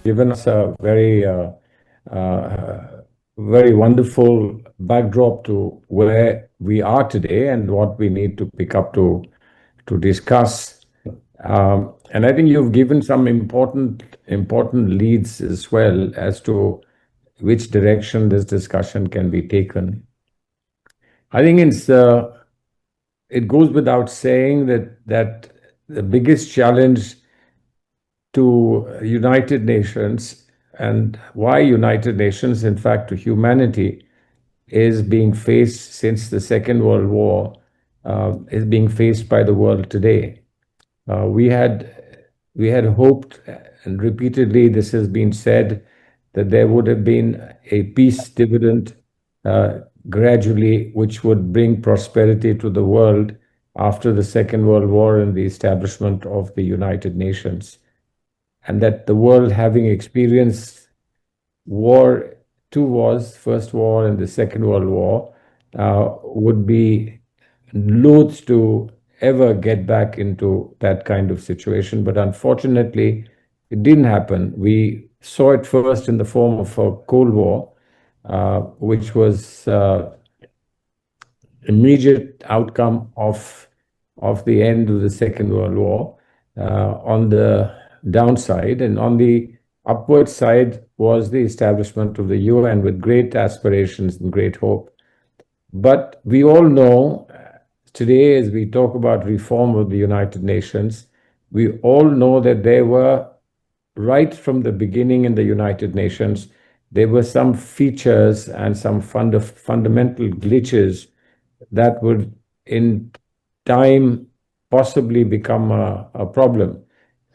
given us a very wonderful backdrop to where we are today and what we need to pick up to discuss. And I think you've given some important leads as well as to which direction this discussion can be taken. I think it goes without saying that the biggest challenge to United Nations and why United Nations, in fact, to humanity, is being faced since the Second World War, is being faced by the world today. We had hoped, and repeatedly this has been said, that there would have been a peace dividend gradually, which would bring prosperity to the world after the Second World War and the establishment of the United Nations. And that the world, having experienced war, two wars, First War and the Second World War, would be loath to ever get back into that kind of situation. But unfortunately, it didn't happen. We saw it first in the form of a Cold War, which was immediate outcome of the end of the Second World War on the downside, and on the upward side was the establishment of the UN with great aspirations and great hope. But we all know today, as we talk about reform of the United Nations, we all know that there were, right from the beginning in the United Nations, there were some features and some fundamental glitches that would, in time, possibly become a problem.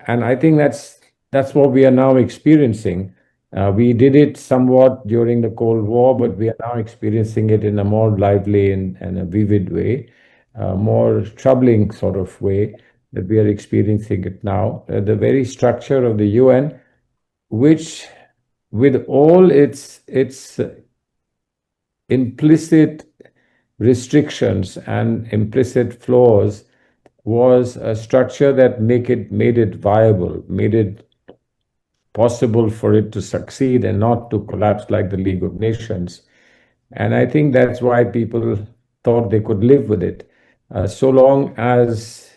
And I think that's what we are now experiencing. We did it somewhat during the Cold War, but we are now experiencing it in a more lively and a vivid way, more troubling sort of way that we are experiencing it now. The very structure of the UN, which with all its implicit restrictions and implicit flaws, was a structure that made it viable, made it possible for it to succeed and not to collapse like the League of Nations. And I think that's why people thought they could live with it. So long as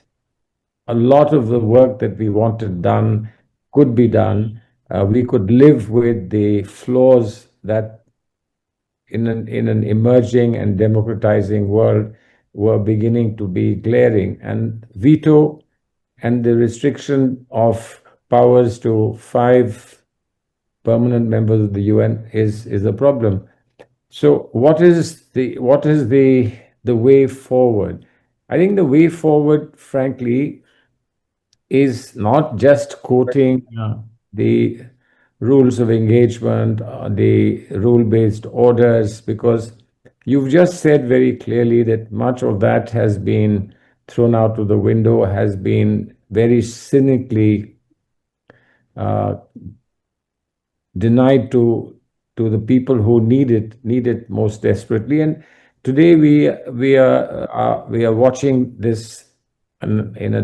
a lot of the work that we wanted done could be done, we could live with the flaws that in an emerging and democratizing world were beginning to be glaring. And veto and the restriction of powers to 5 permanent members of the UN is a problem. So what is the way forward? I think the way forward, frankly, is not just quoting the rules of engagement, the rule-based orders, because you've just said very clearly that much of that has been thrown out of the window, has been very cynically denied to the people who need it most desperately. And today we are watching this in a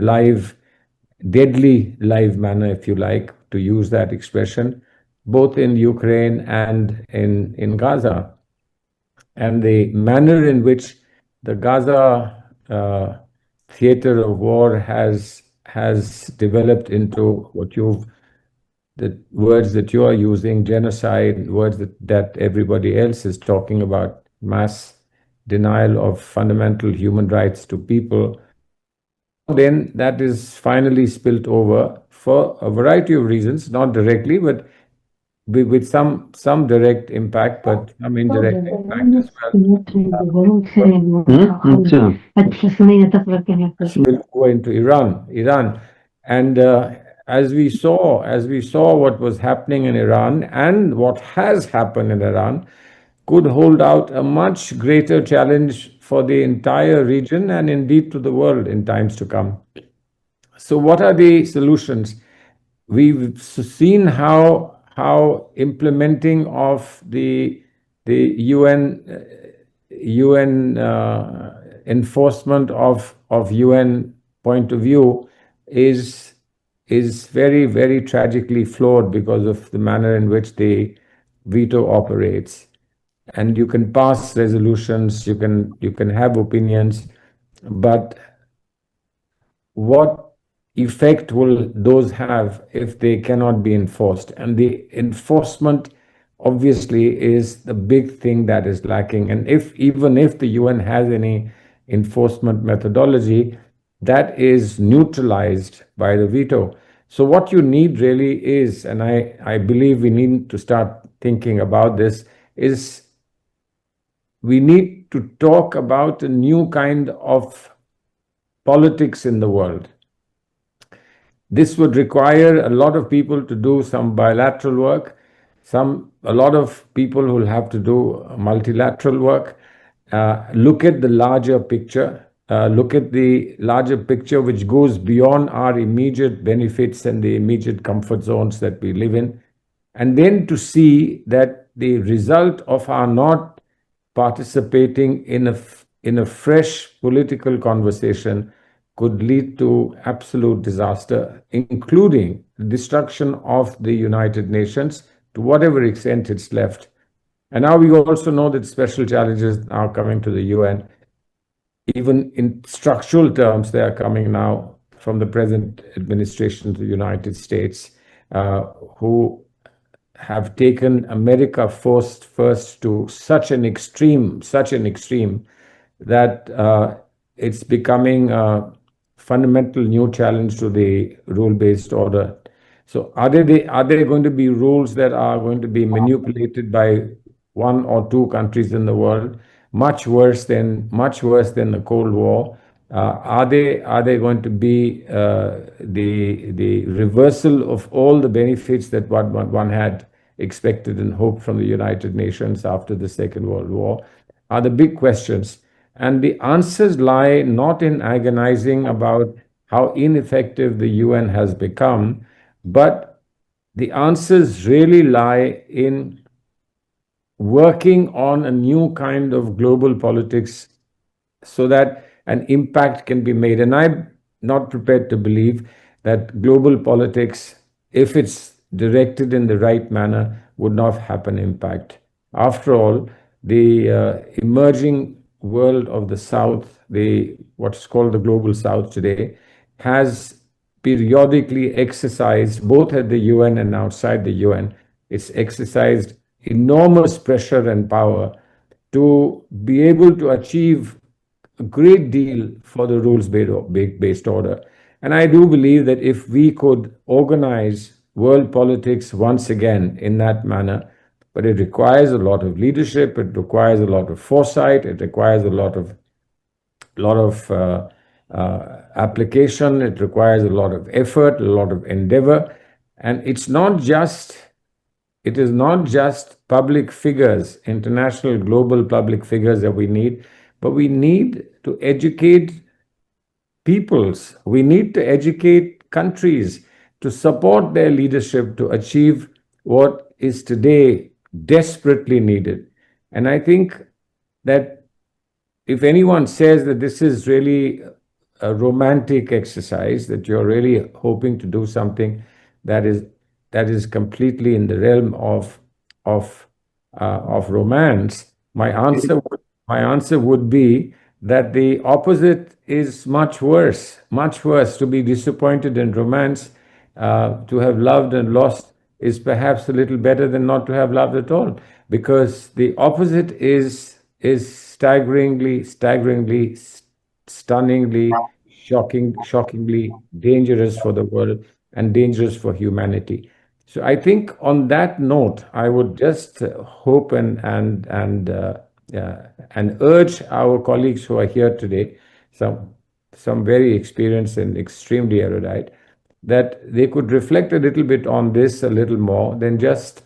deadly live manner, if you like, to use that expression, both in Ukraine and in Gaza. And the manner in which the Gaza theater of war has developed into the words that you are using, genocide, words that everybody else is talking about, mass denial of fundamental human rights to people. Then that is finally spilt over for a variety of reasons, not directly, but with some direct impact, but some indirect impact as well. Spill over into Iran. And as we saw what was happening in Iran and what has happened in Iran, could hold out a much greater challenge for the entire region and indeed to the world in times to come. So what are the solutions? We've seen how implementing of the UN enforcement of UN point of view is is very, very tragically flawed because of the manner in which the veto operates. And you can pass resolutions, you can have opinions, but what effect will those have if they cannot be enforced? And the enforcement obviously is the big thing that is lacking. And if even if the UN has any enforcement methodology, that is neutralized by the veto. So what you need really is, and I believe we need to start thinking about this, is we need to talk about a new kind of politics in the world. This would require a lot of people to do some bilateral work, a lot of people who will have to do multilateral work. Look at the larger picture. Look at the larger picture, which goes beyond our immediate benefits and the immediate comfort zones that we live in. And then to see that the result of our not participating in a fresh political conversation could lead to absolute disaster, including the destruction of the United Nations to whatever extent it's left. And now we also know that special challenges are coming to the UN. Even in structural terms, they are coming now from the present administration of the United States, who have taken America first to such an extreme, that it's becoming a fundamental new challenge to the rule-based order. So are there going to be rules that are going to be manipulated by one or two countries in the world? Much worse than the Cold War. Are they going to be the reversal of all the benefits that one had expected and hoped from the United Nations after the Second World War? Are the big questions. And the answers lie not in agonizing about how ineffective the UN has become, but the answers really lie in working on a new kind of global politics so that an impact can be made. And I'm not prepared to believe that global politics, if it's directed in the right manner, would not have an impact. After all, the emerging world of the South, what's called the global South today, has periodically exercised, both at the UN and outside the UN, it's exercised enormous pressure and power to be able to achieve a great deal for the rules-based order. And I do believe that if we could organize world politics once again in that manner, but it requires a lot of leadership, it requires a lot of foresight, it requires a lot of application, it requires a lot of effort, a lot of endeavor. And it is not just public figures, international, global public figures that we need, but we need to educate peoples. We need to educate countries to support their leadership to achieve what is today desperately needed. And I think that if anyone says that this is really a romantic exercise, that you're really hoping to do something that is completely in the realm of romance, my answer would be that the opposite is much worse. Much worse. To be disappointed in romance, to have loved and lost is perhaps a little better than not to have loved at all, because the opposite is staggeringly, stunningly, shockingly dangerous for the world and dangerous for humanity. So I think on that note, I would just hope and urge our colleagues who are here today, some very experienced and extremely erudite, that they could reflect a little bit on this a little more than just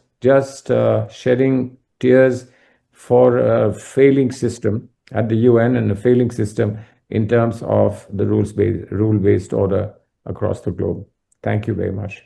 shedding tears for a failing system at the UN and a failing system in terms of the rule-based order across the globe. Thank you very much.